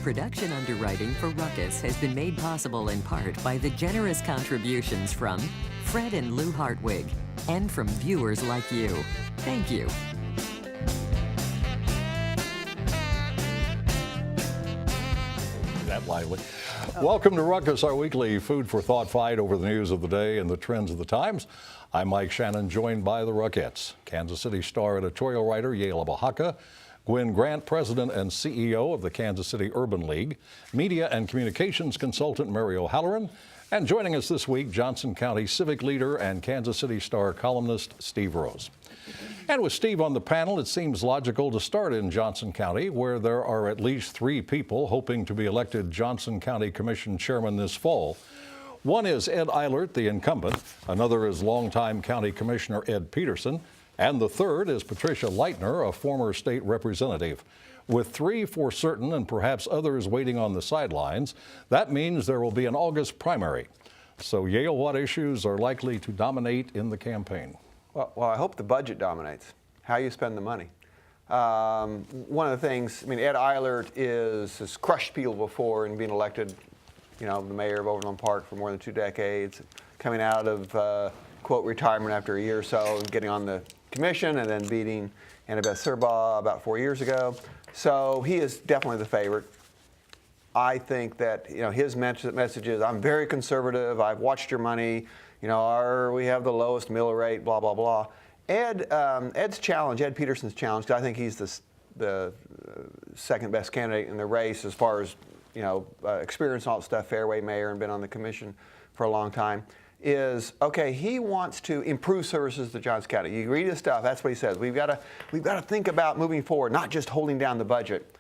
Production underwriting for Ruckus has been made possible in part by the generous contributions from Fred and Lou Hartwig and from viewers like you. Thank you. That lively. Welcome to Ruckus, our weekly food for thought fight over the news of the day and the trends of the times. I'm Mike Shannon, joined by the Ruckettes. Kansas City Star editorial writer Yael Abou-Hakka, Gwen Grant, president and CEO of the Kansas City Urban League, media and communications consultant Mary O'Halloran, and joining us this week, Johnson County civic leader and Kansas City Star columnist Steve Rose. And with Steve on the panel, it seems logical to start in Johnson County, where there are at least 3 people hoping to be elected Johnson County Commission chairman this fall. One is Ed Eilert, the incumbent. Another is longtime County Commissioner Ed Peterson. And the third is Patricia Leitner, a former state representative. With 3 for certain and perhaps others waiting on the sidelines, that means there will be an August primary. So, Yael, what issues are likely to dominate in the campaign? Well, I hope the budget dominates, how you spend the money. One of the things, Ed Eilert has crushed people before in being elected, the mayor of Overland Park for more than 2 decades, coming out of, quote, retirement after a year or so, and getting on the commission and then beating Annabeth Serbaugh about 4 years ago. So he is definitely the favorite. I think that his message is, I'm very conservative, I've watched your money, we have the lowest mill rate, blah, blah, blah. Ed's challenge, Ed Peterson's challenge, 'cause I think he's the second best candidate in the race as far as experience and all that stuff, fairway mayor and been on the commission for a long time, is, okay, he wants to improve services to Johnson County. You read his stuff, that's what he says. We've got to think about moving forward, not just holding down the budget.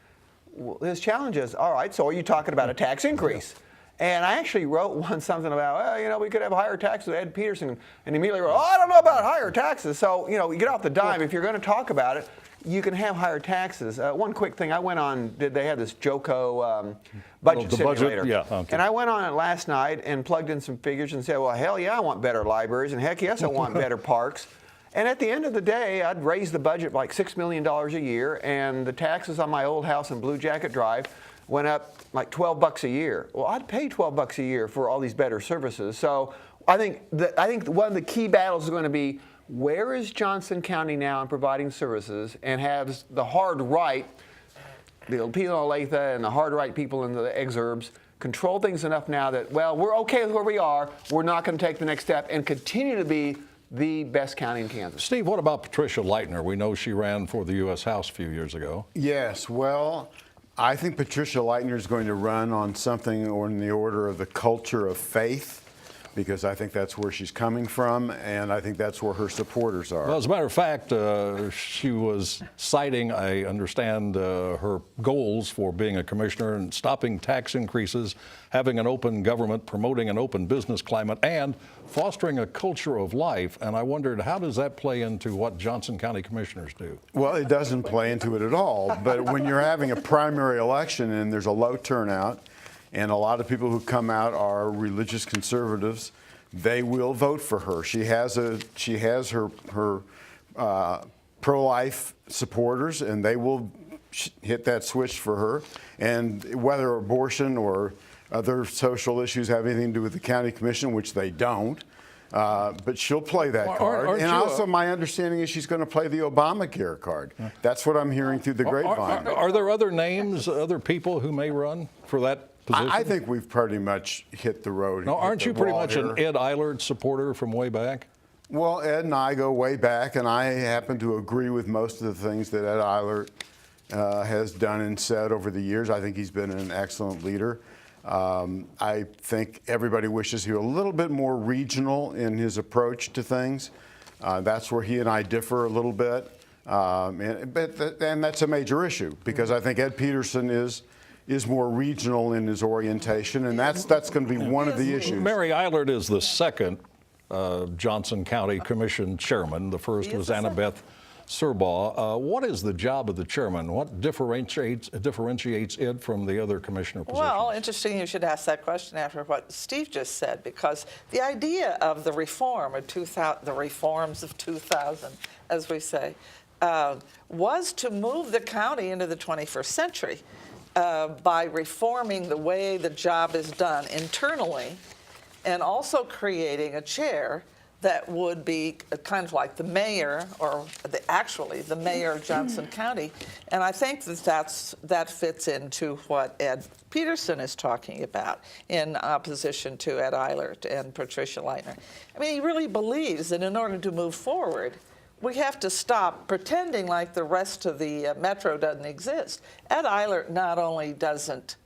Well, his challenge is, all right, so are you talking about a tax increase? And I actually wrote something about, we could have higher taxes with Ed Peterson, and immediately wrote, I don't know about higher taxes. So, you get off the dime. If you're going to talk about it, you can have higher taxes. One quick thing, I went on, they had this JOCO budget simulator. Yeah, okay. And I went on it last night and plugged in some figures and said, well, hell yeah, I want better libraries, and heck yes, I want better parks. And at the end of the day, I'd raise the budget by like $6 million a year, and the taxes on my old house in Blue Jacket Drive went up like $12 a year. Well, I'd pay $12 a year for all these better services. So I think one of the key battles is going to be, where is Johnson County now in providing services, and has the hard right, the Pino Olathe and the hard right people in the exurbs, control things enough now that, well, we're okay with where we are, we're not going to take the next step and continue to be the best county in Kansas. Steve, what about Patricia Leitner? We know she ran for the U.S. House a few years ago. Yes, well, I think Patricia Leitner is going to run on something in the order of the culture of faith, because I think that's where she's coming from, and I think that's where her supporters are. Well, as a matter of fact, she was citing, I understand, her goals for being a commissioner and stopping tax increases, having an open government, promoting an open business climate, and fostering a culture of life. And I wondered, how does that play into what Johnson County commissioners do? Well, it doesn't play into it at all. But when you're having a primary election and there's a low turnout, and a lot of people who come out are religious conservatives, they will vote for her. She has her pro-life supporters, and they will hit that switch for her. And whether abortion or other social issues have anything to do with the county commission, which they don't, but she'll play that card. And also, my understanding is she's going to play the Obamacare card. That's what I'm hearing through the grapevine. Are there other names, other people who may run for that position? I think we've pretty much hit the road. Now, aren't you pretty much an Ed Eilert supporter from way back? Well, Ed and I go way back, and I happen to agree with most of the things that Ed Eilert has done and said over the years. I think he's been an excellent leader. I think everybody wishes he were a little bit more regional in his approach to things. That's where he and I differ a little bit. And that's a major issue, because I think Ed Peterson is more regional in his orientation, and that's going to be one of the issues. Mary Eilert is the second Johnson County Commission chairman. The first was Annabeth Serbaugh. What is the job of the chairman? What differentiates Ed from the other commissioner positions? Well, interesting you should ask that question after what Steve just said, because the idea of the reform of the reforms of 2000, as we say, was to move the county into the 21st century. by reforming the way the job is done internally, and also creating a chair that would be kind of like the mayor, or actually the mayor of Johnson County. And I think that fits into what Ed Peterson is talking about in opposition to Ed Eilert and Patricia Leitner. I mean, he really believes that in order to move forward, we have to stop pretending like the rest of the metro doesn't exist. Ed Eilert not only doesn't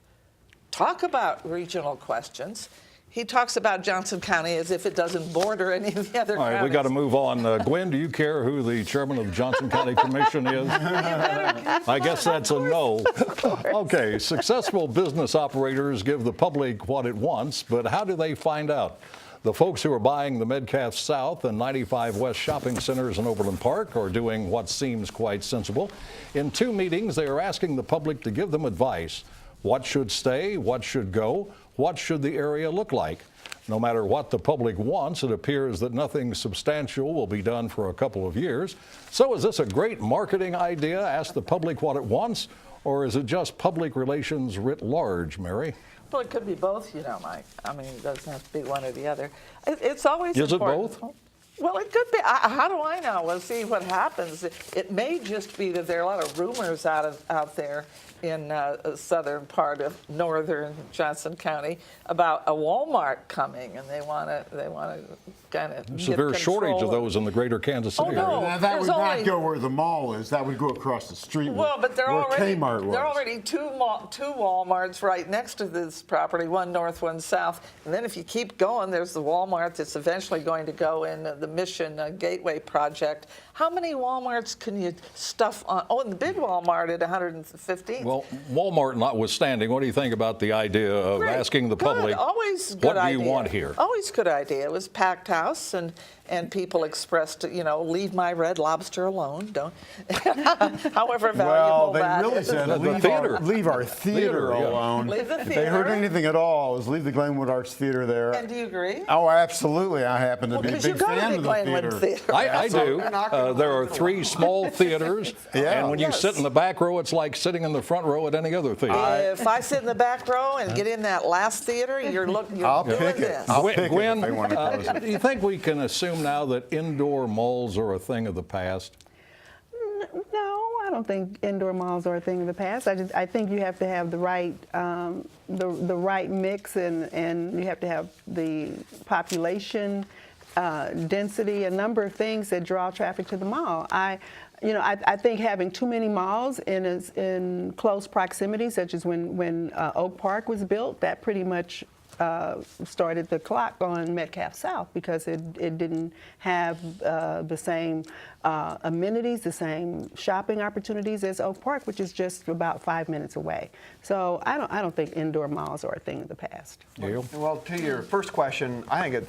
talk about regional questions, he talks about Johnson County as if it doesn't border any of the other All right, counties. we got to move on. Gwen, do you care who the chairman of the Johnson County Commission is? I guess that's a no. Okay, successful business operators give the public what it wants, but how do they find out? The folks who are buying the Metcalf South and 95 West shopping centers in Overland Park are doing what seems quite sensible. In 2 meetings, they are asking the public to give them advice. What should stay? What should go? What should the area look like? No matter what the public wants, it appears that nothing substantial will be done for a couple of years. So is this a great marketing idea? Ask the public what it wants, or is it just public relations writ large, Mary? Well, it could be both, you know, Mike. I mean, it doesn't have to be one or the other. It's always Is it important. both? Well, it could be. How do I know? We'll see what happens. It may just be that there are a lot of rumors out there in southern part of northern Johnson County about a Walmart coming, and they want to kind of Severe shortage of those in the greater Kansas City area. no. Now, that There's would not only- go where the mall is. That would go across the street Well, but there where are already Kmart was. there are already two Walmarts right next to this property, one north, one south. And then if you keep going, there's the Walmart that's eventually going to go in the Mission Gateway project. How many Walmarts can you stuff on? Oh, and the big Walmart at 115th. Well, Walmart notwithstanding, what do you think about the idea of Great. asking the Good. public, Always good what do idea. you want here? Always good idea. It was packed house, and people expressed, you know, leave my Red Lobster alone. Don't. However valuable Well, they that really is. said The leave, theater. Leave our theater Theater, yeah. alone. Leave the If they heard theater. anything at all, it was leave the Glenwood Arts Theater there. And do you agree? Oh, absolutely. I happen to be a Because you big go to fan the of the Glenwood theater. Theater. I do. They're not gonna There are open 3 small theaters, Yeah. and when you Yes. sit in the back row, it's like sitting in the front row at any other theater. If I sit in the back row and get in that last theater, you're I'll doing pick it. this. I'll Gwen, pick it if they want to close it. do you think we can assume now that indoor malls are a thing of the past? No, I don't think indoor malls are a thing of the past. I think you have to have the right the right mix, and you have to have the population density, a number of things that draw traffic to the mall. I think having too many malls in close proximity, such as when Oak Park was built, that pretty much started the clock on Metcalf South, because it didn't have the same amenities, the same shopping opportunities as Oak Park, which is just about 5 minutes away. So I don't think indoor malls are a thing of the past. Neil? Well, to your first question, I think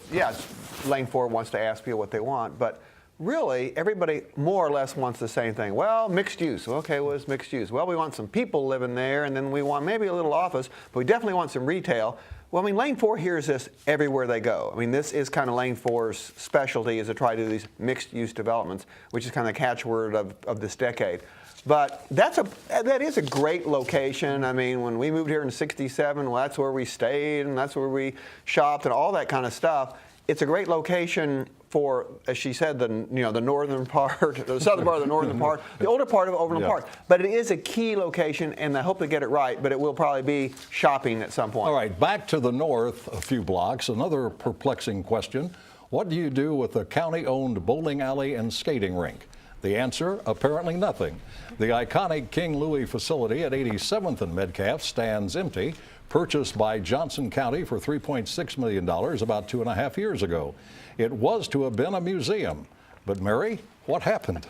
Lane 4 wants to ask people what they want, but really everybody more or less wants the same thing. Well, mixed use. Okay, what is mixed use? Well, we want some people living there, and then we want maybe a little office, but we definitely want some retail. Well, I mean, Lane 4 hears this everywhere they go. I mean, this is kind of Lane 4's specialty, is to try to do these mixed-use developments, which is kind of the catchword of this decade. But that is a great location. I mean, when we moved here in '67, well, that's where we stayed, and that's where we shopped, and all that kind of stuff. It's a great location for, as she said, the northern part, the southern part of the northern part, the older part of Overland Yeah. Park. But it is a key location, and I hope they get it right, but it will probably be shopping at some point. All right, back to the north a few blocks. Another perplexing question. What do you do with a county-owned bowling alley and skating rink? The answer, apparently nothing. The iconic King Louis facility at 87th and Metcalf stands empty, purchased by Johnson County for $3.6 million about 2.5 years ago. It was to have been a museum. But Mary, what happened?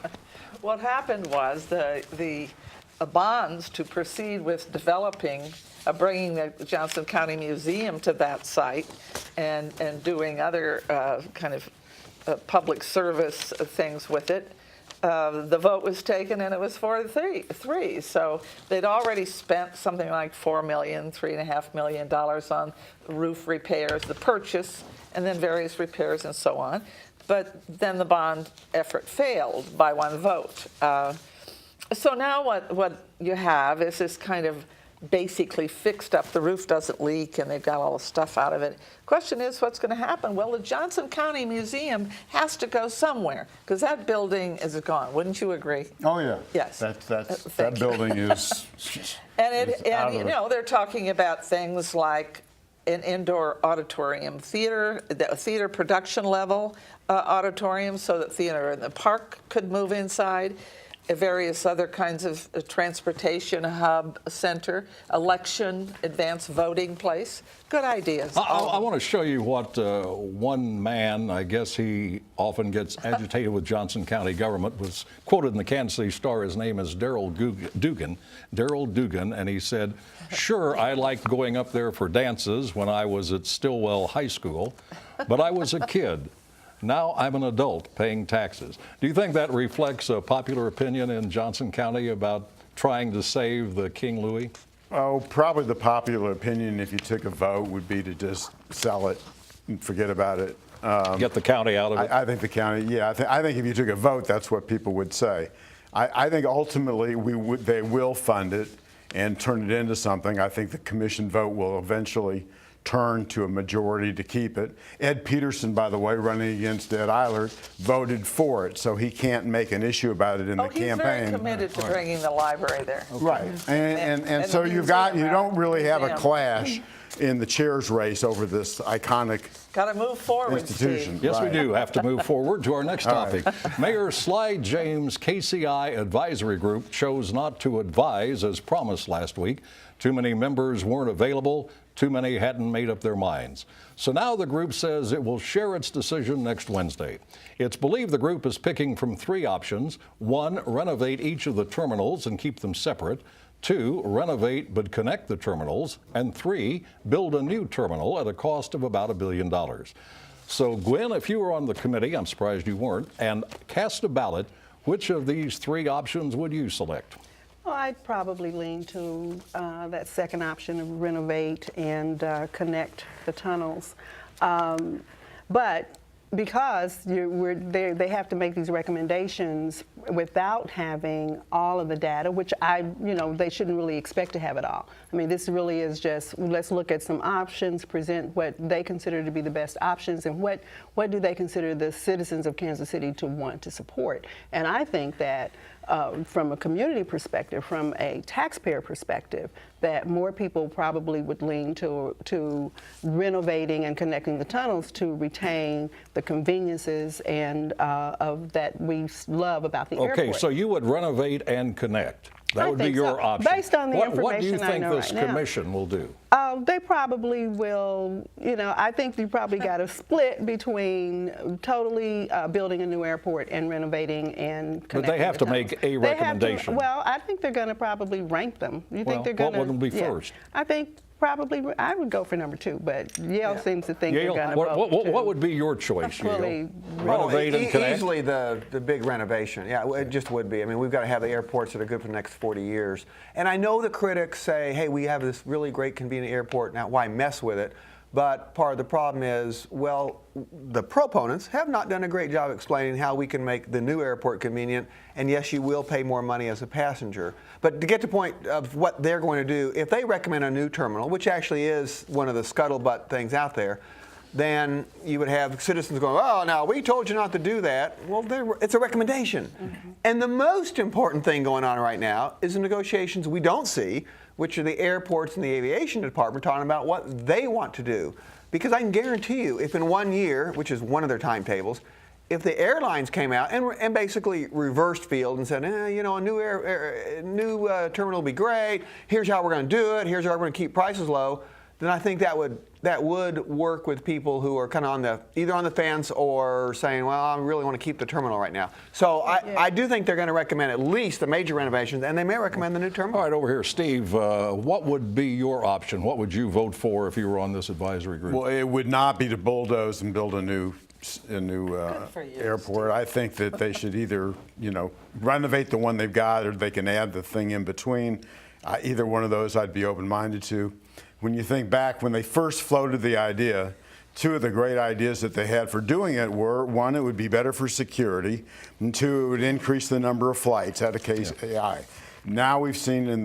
What happened was the bonds to proceed with developing, bringing the Johnson County Museum to that site, and doing other kind of public service things with it. The vote was taken, and it was 4-3. So they'd already spent something like $3.5 million on roof repairs, the purchase, and then various repairs and so on. But then the bond effort failed by one vote. So now what you have is this kind of basically fixed up. The roof doesn't leak, and they've got all the stuff out of it. Question is, what's going to happen? Well, the Johnson County Museum has to go somewhere because that building is gone. Wouldn't you agree? Oh, yeah. Yes. That building is. And you know, they're talking about things like an indoor auditorium, the theater production level auditorium, so that theater in the park could move inside. Various other kinds of transportation hub center, election, advanced voting place. Good ideas. I want to show you what one man, I guess he often gets agitated with Johnson County government, was quoted in the Kansas City Star. His name is Darrell Dugan, and he said, "Sure, I liked going up there for dances when I was at Stillwell High School, but I was a kid. Now I'm an adult paying taxes." Do you think that reflects a popular opinion in Johnson County about trying to save the King Louis? Oh, probably the popular opinion, if you took a vote, would be to just sell it and forget about it. Get the county out of it? I think the county, yeah. I think if you took a vote, that's what people would say. I think ultimately they will fund it and turn it into something. I think the commission vote will eventually turn to a majority to keep it. Ed Peterson, by the way, running against Ed Eilert, voted for it, so he can't make an issue about it in the campaign. He's very committed to bringing the library there. Right, and so the you don't museum really have a museum. clash in the chairs race over this iconic Got to move forward, institution. Steve. Yes, Right. we do have to move forward to our next topic. Mayor Sly James' KCI Advisory Group chose not to advise as promised last week. Too many members weren't available. Too many hadn't made up their minds. So now the group says it will share its decision next Wednesday. It's believed the group is picking from three options. 1, renovate each of the terminals and keep them separate. 2, renovate but connect the terminals. And 3, build a new terminal at a cost of about $1 billion. So Gwen, if you were on the committee, I'm surprised you weren't, and cast a ballot, which of these three options would you select? Well, I'd probably lean to that second option of renovate and connect the tunnels. But because they have to make these recommendations without having all of the data, which they shouldn't really expect to have it all. I mean, this really is just, let's look at some options, present what they consider to be the best options, and what do they consider the citizens of Kansas City to want to support. And I think that from a community perspective, from a taxpayer perspective, that more people probably would lean to renovating and connecting the tunnels to retain the conveniences and of that we love about the airport. Okay, so you would renovate and connect. That I would be think your so. option. Based on the What do you information I think know this right now. commission will do? They probably will, I think you probably got a split between totally building a new airport and renovating and connecting. But they have the to make tunnels. a They have to- recommendation. well, I think they're going to probably rank them. You Well, think they're going to? what would be first? I think probably I would go for number 2, but Yale seems to think Yale, they're going to what, vote what two. would be your choice, Fully Yale? Renovate and connect? Easily the big renovation. Yeah, it just would be. I mean, we've got to have the airports that are good for the next 40 years. And I know the critics say, hey, we have this really great, convenient airport. Now, why mess with it? But part of the problem is, well, the proponents have not done a great job explaining how we can make the new airport convenient. And yes, you will pay more money as a passenger. But to get to the point of what they're going to do, if they recommend a new terminal, which actually is one of the scuttlebutt things out there, then you would have citizens going, oh, now we told you not to do that. Well, it's a recommendation. Mm-hmm. And the most important thing going on right now is the negotiations we don't see, which are the airports and the aviation department talking about what they want to do. Because I can guarantee you, if in 1 year, which is one of their timetables, if the airlines came out and basically reversed field and said, a new terminal will be great, here's how we're going to do it, here's how we're going to keep prices low, then I think that would work with people who are kind of either on the fence or saying, well, I really want to keep the terminal right now. So I do think they're going to recommend at least the major renovations, and they may recommend the new terminal. All right, over here, Steve, what would be your option? What would you vote for if you were on this advisory group? Well, it would not be to bulldoze and build a new for you, airport. I think that they should either, renovate the one they've got, or they can add the thing in between. Either one of those I'd be open-minded to. When you think back, when they first floated the idea, two of the great ideas that they had for doing it were, one, it would be better for security, and two, it would increase the number of flights out of KCI. Now we've seen, and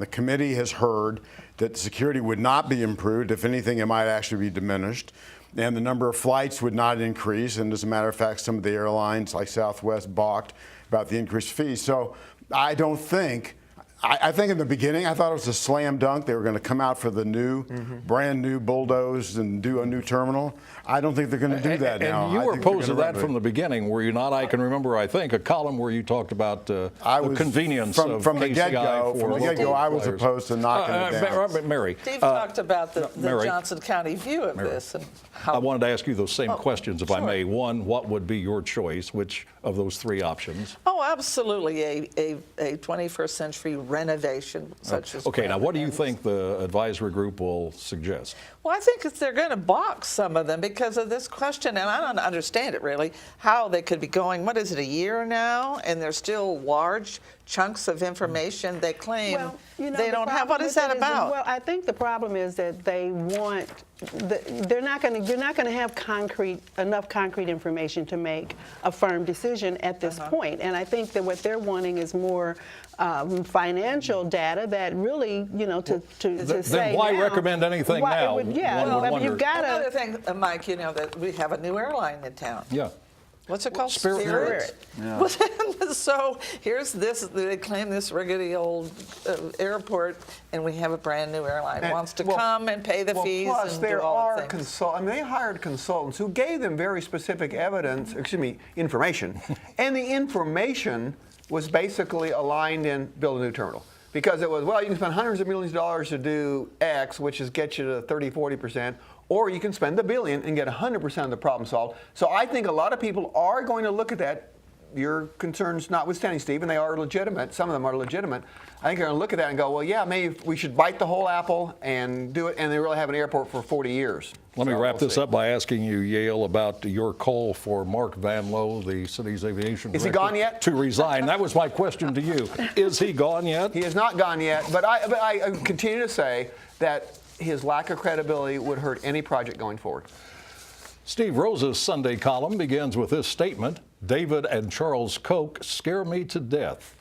the committee has heard that security would not be improved. If anything, it might actually be diminished. And the number of flights would not increase. And as a matter of fact, some of the airlines like Southwest balked about the increased fees. So I don't think, I think in the beginning, I thought it was a slam dunk. They were going to come out for the new, brand new bulldoze and do a new terminal. I don't think they're going to do that now. And you I were think they're opposed to gonna that from the beginning, were you not? I can remember, I think, a column where you talked about the convenience of from the KCI get-go. for From the local get-go, I was players. opposed to knocking it down. Mary, Steve talked about the Mary. Johnson County view of this and how. I wanted to ask you those same questions, if I sure. may. One, what would be your choice? Which of those three options? Oh, absolutely, a 21st century renovation such as. Okay, now what do you and- think the advisory group will suggest? Well, I think they're going to balk some of them because of this question, and I don't understand it really, how they could be going, what is it, a year now, and there's still large chunks of information they claim Well, you know, they the don't have. What problem is with that it about? Well, I think the problem is that they want, you're not going to have enough concrete information to make a firm decision at this point. And I think that what they're wanting is more financial data that really, to say Then why now, recommend anything why- now? Yeah, One would I mean, you've wonder. got Another to. thing, Mike, that we have a new airline in town. Yeah. What's it called? Spirit. So here's this, they claim this rickety old airport, and we have a brand new airline. And- Wants to well- come and pay the well, fees plus and there do all are the things. they hired consultants who gave them very specific information, and the information was basically aligned in build a new terminal. Because it was, well, you can spend hundreds of millions of dollars to do X, which is get you to 30, 40%, or you can spend the billion and get 100% of the problem solved. So I think a lot of people are going to look at that, your concerns notwithstanding, Steve, and they are legitimate, some of them are legitimate. I think they're going to look at that and go, well, yeah, maybe we should bite the whole apple and do it, and they really have an airport for 40 years. Let me So wrap we'll this see. up by asking you, Yale, about your call for Mark Van Lowe, the city's aviation Is he director, gone yet? to resign. That was my question to you. Is he gone yet? He has not gone yet, but I continue to say that his lack of credibility would hurt any project going forward. Steve Rose's Sunday column begins with this statement: David and Charles Koch scare me to death.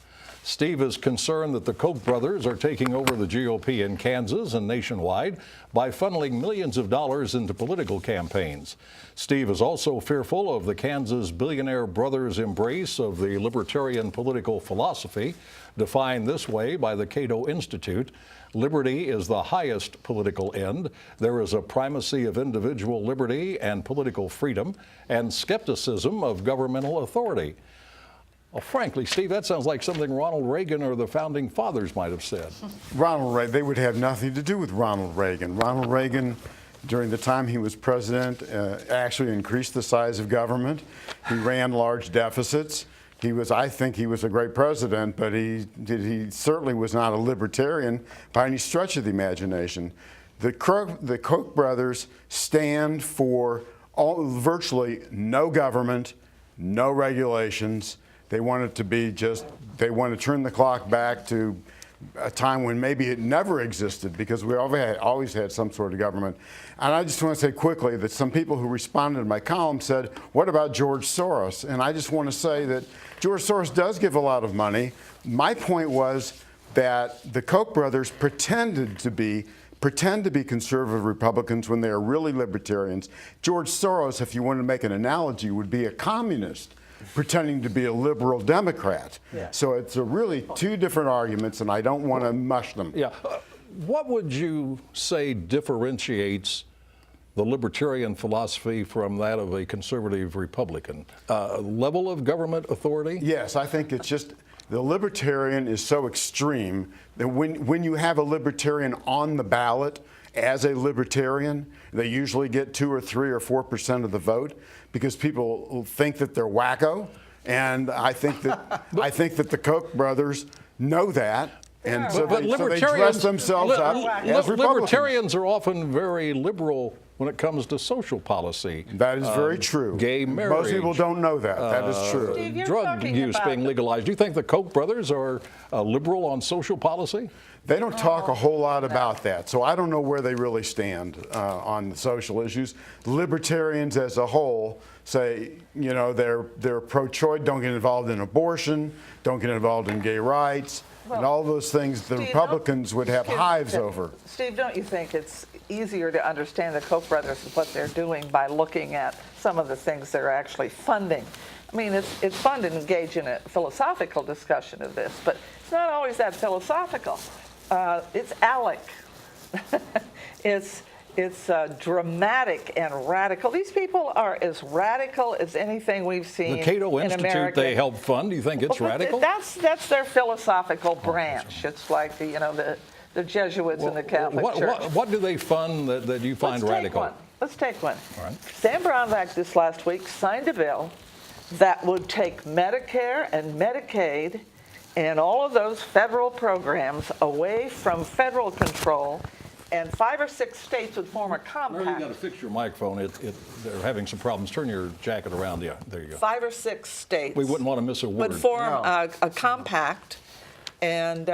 Steve is concerned that the Koch brothers are taking over the GOP in Kansas and nationwide by funneling millions of dollars into political campaigns. Steve is also fearful of the Kansas billionaire brothers' embrace of the libertarian political philosophy, defined this way by the Cato Institute. Liberty is the highest political end. There is a primacy of individual liberty and political freedom, and skepticism of governmental authority. Well, frankly, Steve, that sounds like something Ronald Reagan or the founding fathers might have said. Ronald Reagan, they would have nothing to do with Ronald Reagan. Ronald Reagan, during the time he was president, actually increased the size of government. He ran large deficits. I think he was a great president, but he certainly was not a libertarian by any stretch of the imagination. The Koch brothers stand for virtually no government, no regulations. They want it to be they want to turn the clock back to a time when maybe it never existed, because we always had some sort of government. And I just want to say quickly that some people who responded to my column said, what about George Soros? And I just want to say that George Soros does give a lot of money. My point was that the Koch brothers pretend to be conservative Republicans when they are really libertarians. George Soros, if you want to make an analogy, would be a communist pretending to be a liberal Democrat. Yeah. So it's really two different arguments, and I don't want to mush them. Yeah. What would you say differentiates the libertarian philosophy from that of a conservative Republican? Level of government authority? Yes, I think it's just the libertarian is so extreme that when you have a libertarian on the ballot as a libertarian, they usually get 2 or 3 or 4% of the vote because people think that they're wacko. And I think that the Koch brothers know that. And so they dress themselves up as Republicans. Libertarians are often very liberal when it comes to social policy. That is very true. Gay marriage. Most people don't know that. That is true. Steve, you're Drug talking use about being legalized. Do you think the Koch brothers are liberal on social policy? They don't talk a whole lot about that, so I don't know where they really stand on the social issues. Libertarians as a whole say, they're pro-choice, don't get involved in abortion, don't get involved in gay rights. and all those things the Steve, Republicans would have hives over. Steve, don't you think it's easier to understand the Koch brothers and what they're doing by looking at some of the things they're actually funding? I mean, it's fun to engage in a philosophical discussion of this, but it's not always that philosophical. It's ALEC. It's dramatic and radical. These people are as radical as anything we've seen The Cato in Institute America. they help fund. Do you think it's Well, radical? That's their philosophical branch. It's like the Jesuits in the Catholic Church. What do they fund that you find radical? Let's take one. All right. Sam Brownback this last week signed a bill that would take Medicare and Medicaid and all of those federal programs away from federal control, and 5 or 6 states would form a Mary, you got to compact. fix your microphone. They're having some problems. Turn your jacket around. Yeah, there you go. 5 or 6 states We wouldn't want to miss a word. would form a compact, and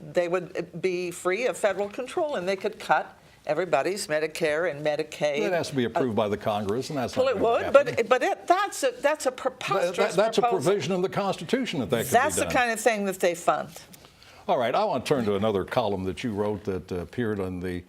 they would be free of federal control, and they could cut everybody's Medicare and Medicaid. That has to be approved by the Congress, and that's not Well, it going to would, happen. but that's a preposterous That's a proposal. provision in the Constitution that can That's be the done. kind of thing that they fund. All right, I want to turn to another column that you wrote that appeared on the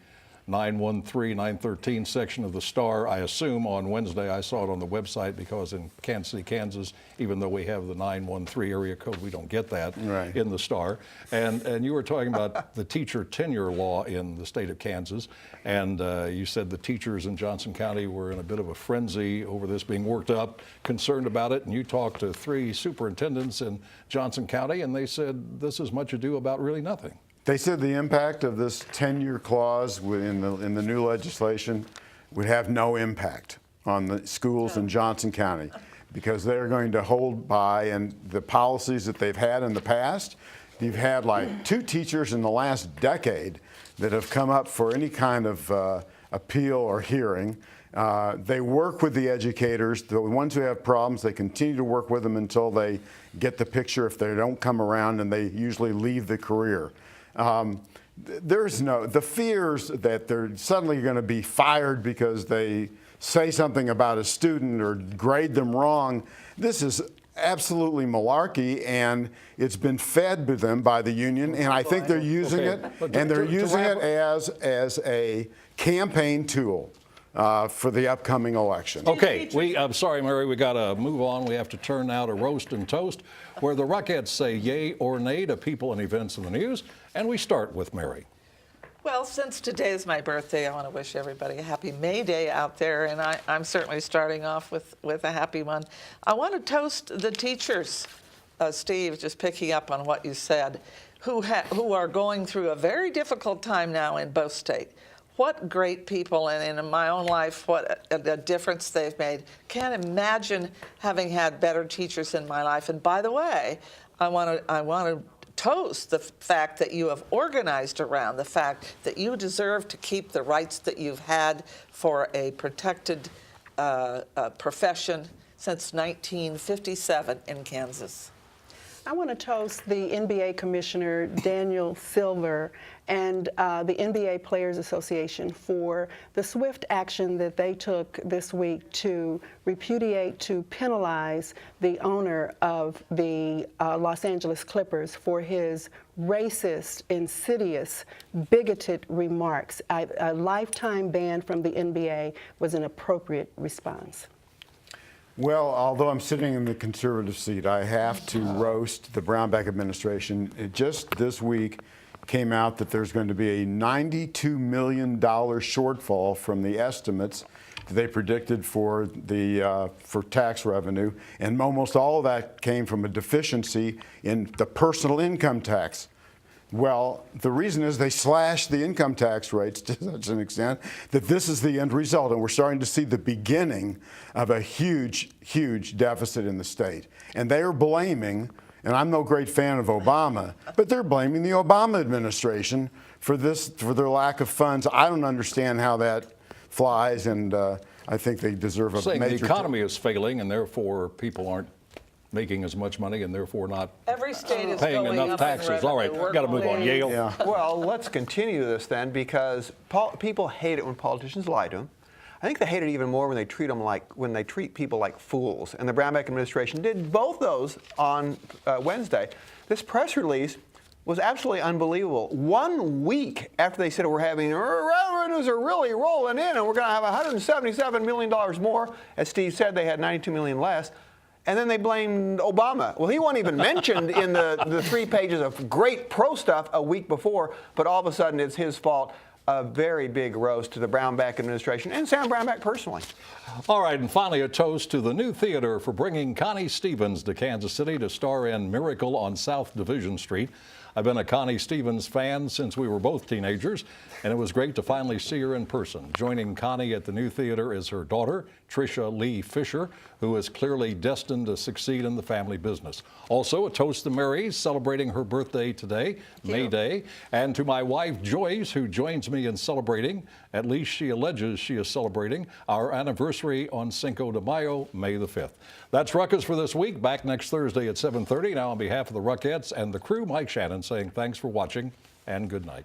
913, 913 section of the Star. I assume on Wednesday. I saw it on the website because in Kansas City, Kansas, even though we have the 913 area code, we don't get that Right. in the Star. And you were talking about the teacher tenure law in the state of Kansas, and you said the teachers in Johnson County were in a bit of a frenzy over this being worked up, concerned about it, and you talked to 3 superintendents in Johnson County, and they said this is much ado about really nothing. They said the impact of this tenure clause in the new legislation would have no impact on the schools in Johnson County because they're going to hold by and the policies that they've had in the past. You've had like 2 teachers in the last decade that have come up for any kind of appeal or hearing. They work with the educators. The ones who have problems, they continue to work with them until they get the picture. If they don't come around, and they usually leave the career. There's the fears that they're suddenly going to be fired because they say something about a student or grade them wrong. This is absolutely malarkey, and it's been fed to them by the union, and I think they're using it, and they're using it as a campaign tool for the upcoming election. Okay, I'm sorry, Mary, we got to move on. We have to turn now to Roast and Toast, where the Rockettes say yay or nay to people and events in the news. And we start with Mary. Well, since today is my birthday, I want to wish everybody a happy May Day out there, and I'm certainly starting off with a happy one. I want to toast the teachers, Steve, just picking up on what you said, who are going through a very difficult time now in both states. What great people, and in my own life, what a difference they've made. Can't imagine having had better teachers in my life. And by the way, I want to toast the fact that you have organized around the fact that you deserve to keep the rights that you've had for a protected profession since 1957 in Kansas. I want to toast the NBA Commissioner Daniel Silver and the NBA Players Association for the swift action that they took this week to repudiate, to penalize the owner of the Los Angeles Clippers for his racist, insidious, bigoted remarks. A lifetime ban from the NBA was an appropriate response. Well, although I'm sitting in the conservative seat, I have to roast the Brownback administration. It just this week came out that there's going to be a $92 million shortfall from the estimates that they predicted for tax revenue, and almost all of that came from a deficiency in the personal income tax. Well, the reason is they slashed the income tax rates to such an extent that this is the end result, and we're starting to see the beginning of a huge, huge deficit in the state. And they are blaming, and I'm no great fan of Obama, but they're blaming the Obama administration for their lack of funds. I don't understand how that flies, and I think they deserve a Saying major... the economy is failing, and therefore people aren't making as much money, and therefore not Every state is paying going enough up taxes. in All right, revenue. got to move on. Yale. Yeah. Well, let's continue this then, because people hate it when politicians lie to them. I think they hate it even more when they treat people like fools. And the Brownback administration did both those on Wednesday. This press release was absolutely unbelievable. 1 week after they said we're having revenues are really rolling in and we're going to have $177 million more, as Steve said, they had $92 million less. And then they blamed Obama. Well, he wasn't even mentioned in the 3 pages of great pro stuff a week before, but all of a sudden it's his fault. A very big roast to the Brownback administration and Sam Brownback personally. All right, and finally a toast to the new theater for bringing Connie Stevens to Kansas City to star in Miracle on South Division Street. I've been a Connie Stevens fan since we were both teenagers, and it was great to finally see her in person. Joining Connie at the new theater is her daughter, Tricia Lee Fisher, who is clearly destined to succeed in the family business. Also, a toast to Mary, celebrating her birthday today, May Day, and to my wife, Joyce, who joins me in celebrating, at least she alleges she is celebrating, our anniversary on Cinco de Mayo, May the 5th. That's Ruckus for this week. Back next Thursday at 7:30. Now, on behalf of the Ruckettes and the crew, Mike Shannon saying thanks for watching and good night.